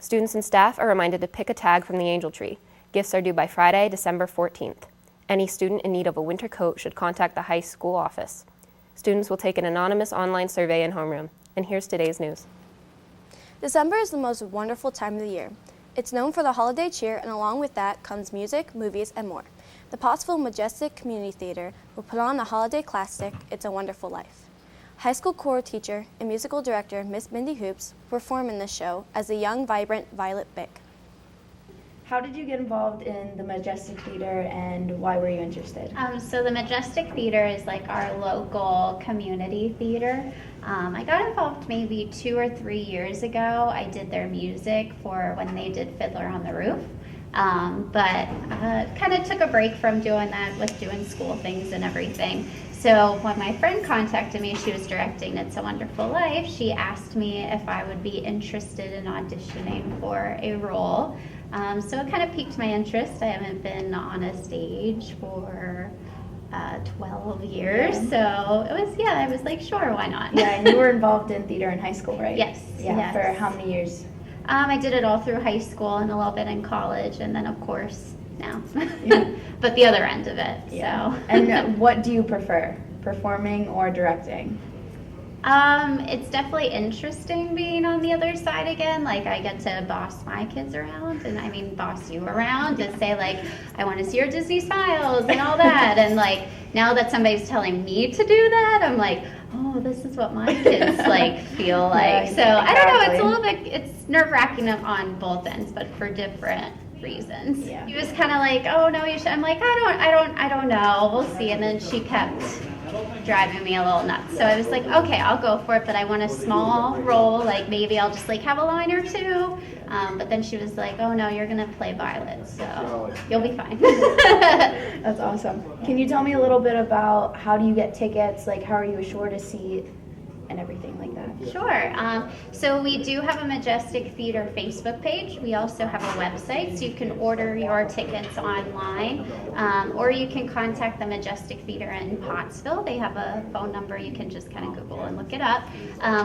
Students and staff are reminded to pick a tag from the angel tree. Gifts are due by Friday, December 14th. Any student in need of a winter coat should contact the high school office. Students will take an anonymous online survey in homeroom. And here's today's news. December is the most wonderful time of the year. It's known for the holiday cheer, and along with that comes music, movies, and more. The Pottsville Majestic Community Theater will put on the holiday classic, It's a Wonderful Life. High school choir teacher and musical director Miss Mindy Hoops will perform in this show as the young, vibrant Violet Bick. How did you get involved in the Majestic Theater and why were you interested? So the Majestic Theater is like our local community theater. I got involved maybe 2 or 3 years ago. I did their music for when they did Fiddler on the Roof. But kind of took a break from doing that with doing school things and everything. So when my friend contacted me, she was directing It's a Wonderful Life, she asked me if I would be interested in auditioning for a role. So it kind of piqued my interest. I haven't been on a stage for 12 years, so I was like, sure, why not? Yeah, and you were involved in theater in high school, right? Yes. Yeah, yes. For how many years? I did it all through high school and a little bit in college, and then of course now. Yeah. But the other end of it. Yeah. So. And what do you prefer, performing or directing? It's definitely interesting being on the other side again. Like, I get to boss my kids around, and I mean boss you around, and say like, I want to see your Disney smiles and all that. And like, now that somebody's telling me to do that, I'm like, oh, this is what my kids like feel like. Yeah, so I don't know. exactly. It's a little bit. It's nerve-wracking on both ends, but for different reasons. Yeah. He was kind of like, oh no, you should. I'm like, I don't know. We'll see. And then she kept driving me a little nuts. So I was like, okay, I'll go for it, but I want a small role. Like maybe I'll just like have a line or two. But then she was like, oh no, you're gonna play Violet, so you'll be fine. That's awesome. Can you tell me a little bit about how do you get tickets? Like, how are you assured a seat and everything like that? Sure. So we do have a Majestic Theater Facebook page. We also have a website, so you can order your tickets online, or you can contact the Majestic Theater in Pottsville. They have a phone number. You can just kind of Google and look it up,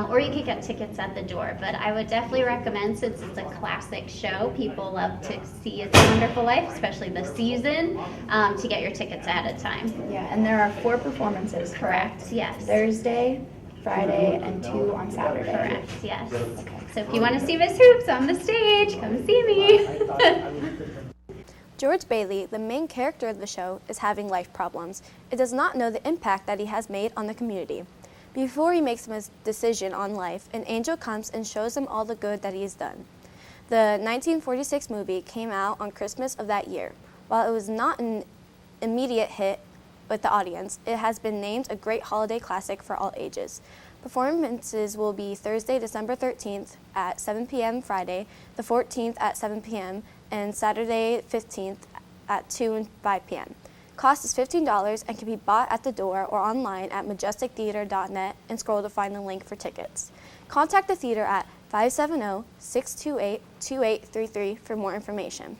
or you can get tickets at the door. But I would definitely recommend, since it's a classic show, people love to see It's a Wonderful Life, especially the season, to get your tickets ahead of time. Yeah, and there are 4 performances, correct? Yes. Thursday, Friday, and 2 on Saturday. Correct, yes. So if you want to see Miss Hoops on the stage, come see me. George Bailey, the main character of the show, is having life problems. It does not know the impact that he has made on the community. Before he makes a decision on life, an angel comes and shows him all the good that he has done. The 1946 movie came out on Christmas of that year. While it was not an immediate hit with the audience, it has been named a great holiday classic for all ages. Performances will be Thursday, December 13th at 7 p.m., Friday, the 14th at 7 p.m., and Saturday 15th at 2 and 5 p.m. Cost is $15 and can be bought at the door or online at majestictheater.net and scroll to find the link for tickets. Contact the theater at 570-628-2833 for more information.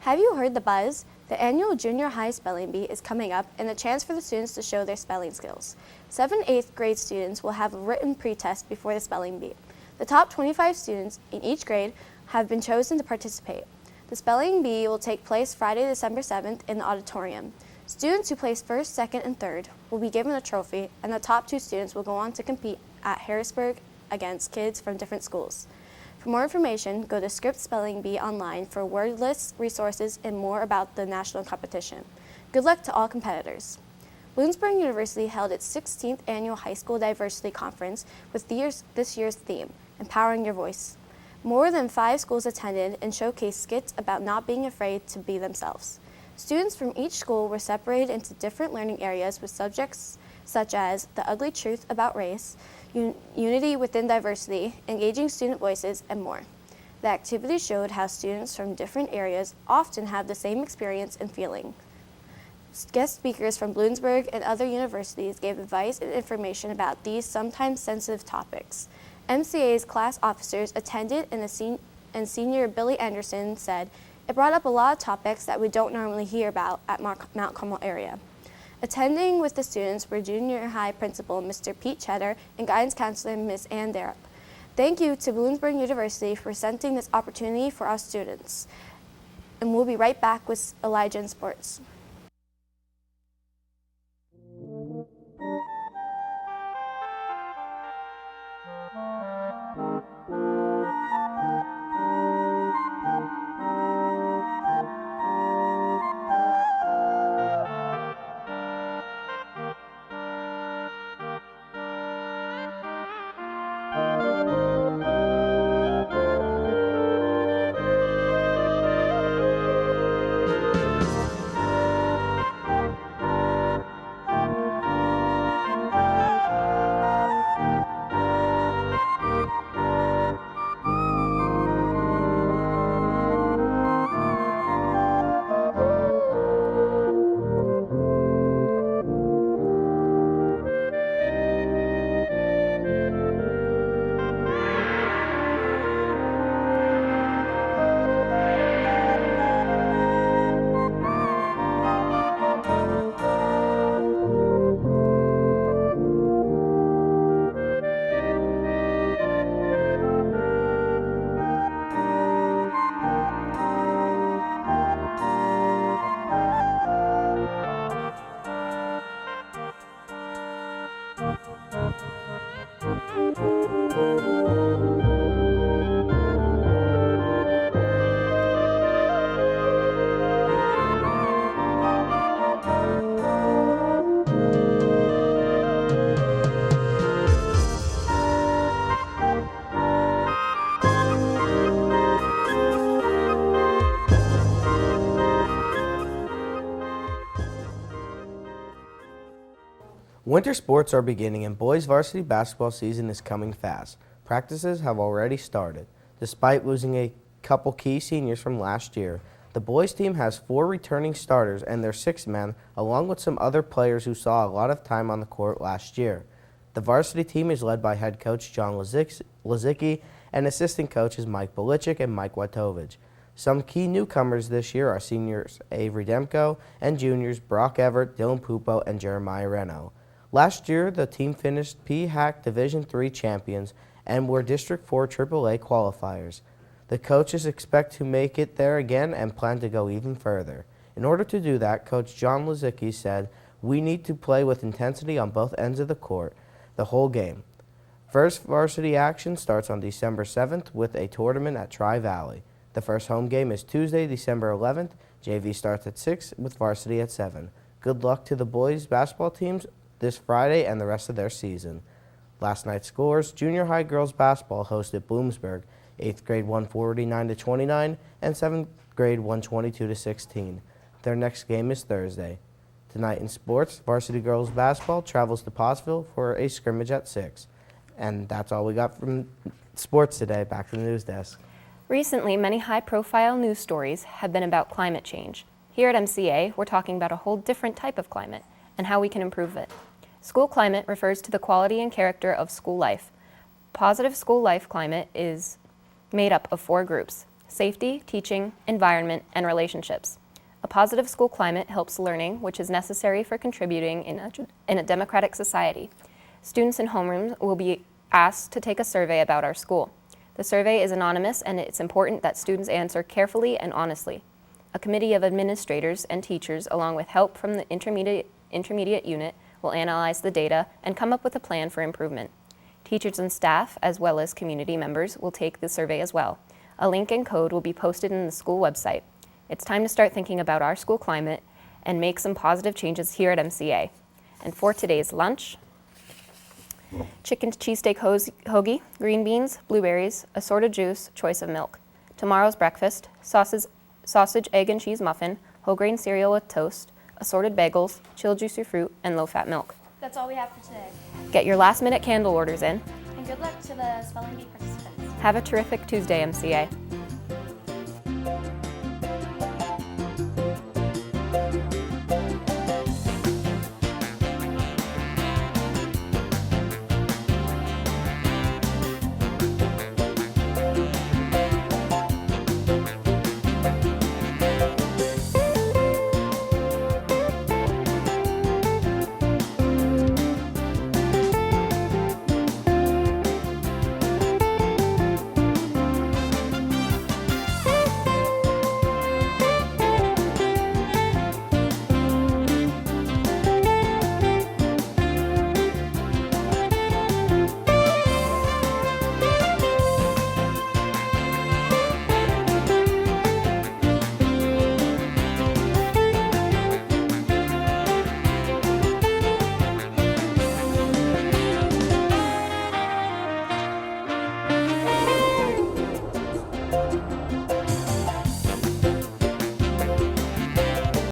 Have you heard the buzz? The annual junior high spelling bee is coming up, and a chance for the students to show their spelling skills. 7th and 8th grade students will have a written pretest before the spelling bee. The top 25 students in each grade have been chosen to participate. The spelling bee will take place Friday, December 7th in the auditorium. Students who place 1st, 2nd, and 3rd will be given a trophy, and the top 2 students will go on to compete at Harrisburg against kids from different schools. For more information, go to Script Spelling Bee online for word lists, resources, and more about the national competition. Good luck to all competitors. Bloomsburg University held its 16th annual high school diversity conference with this year's theme, Empowering Your Voice. More than 5 schools attended and showcased skits about not being afraid to be themselves. Students from each school were separated into different learning areas with subjects such as the ugly truth about race, unity within diversity, engaging student voices, and more. The activity showed how students from different areas often have the same experience and feeling. Guest speakers from Bloomsburg and other universities gave advice and information about these sometimes sensitive topics. MCA's class officers attended, and senior Billy Anderson said, "It brought up a lot of topics that we don't normally hear about at Mount Carmel area." Attending with the students were junior high principal Mr. Pete Cheddar and guidance counselor Ms. Ann Darrop. Thank you to Bloomsburg University for presenting this opportunity for our students. And we'll be right back with Elijah in sports. Winter sports are beginning and boys varsity basketball season is coming fast. Practices have already started. Despite losing a couple key seniors from last year, the boys team has 4 returning starters and their 6th man, along with some other players who saw a lot of time on the court last year. The varsity team is led by head coach John Lazicki and assistant coaches Mike Belichick and Mike Watovich. Some key newcomers this year are seniors Avery Demko and juniors Brock Everett, Dylan Pupo, and Jeremiah Reno. Last year, the team finished PHAC Division III champions and were District 4 AAA qualifiers. The coaches expect to make it there again and plan to go even further. In order to do that, Coach John Lazicki said, "We need to play with intensity on both ends of the court, the whole game." First varsity action starts on December 7th with a tournament at Tri-Valley. The first home game is Tuesday, December 11th. JV starts at 6 with varsity at 7. Good luck to the boys basketball teams this Friday and the rest of their season. Last night's scores: junior high girls basketball hosted Bloomsburg. 8th grade won 49-29 and 7th grade won 22-16. Their next game is Thursday. Tonight in sports, varsity girls basketball travels to Pottsville for a scrimmage at 6. And that's all we got from sports today. Back to the news desk. Recently, many high-profile news stories have been about climate change. Here at MCA, we're talking about a whole different type of climate and how we can improve it. School climate refers to the quality and character of school life. Positive school life climate is made up of 4 groups: safety, teaching, environment, and relationships. A positive school climate helps learning, which is necessary for contributing in a democratic society. Students in homerooms will be asked to take a survey about our school. The survey is anonymous, and it's important that students answer carefully and honestly. A committee of administrators and teachers, along with help from the intermediate unit, will analyze the data and come up with a plan for improvement. Teachers and staff, as well as community members, will take the survey as well. A link and code will be posted in the school website. It's time to start thinking about our school climate and make some positive changes here at MCA. And for today's lunch, chicken cheesesteak hoagie, green beans, blueberries, assorted juice, choice of milk. Tomorrow's breakfast: sausage, egg, and cheese muffin, whole grain cereal with toast, assorted bagels, chilled juicy fruit, and low-fat milk. That's all we have for today. Get your last-minute candle orders in. And good luck to the spelling bee participants. Have a terrific Tuesday, MCA.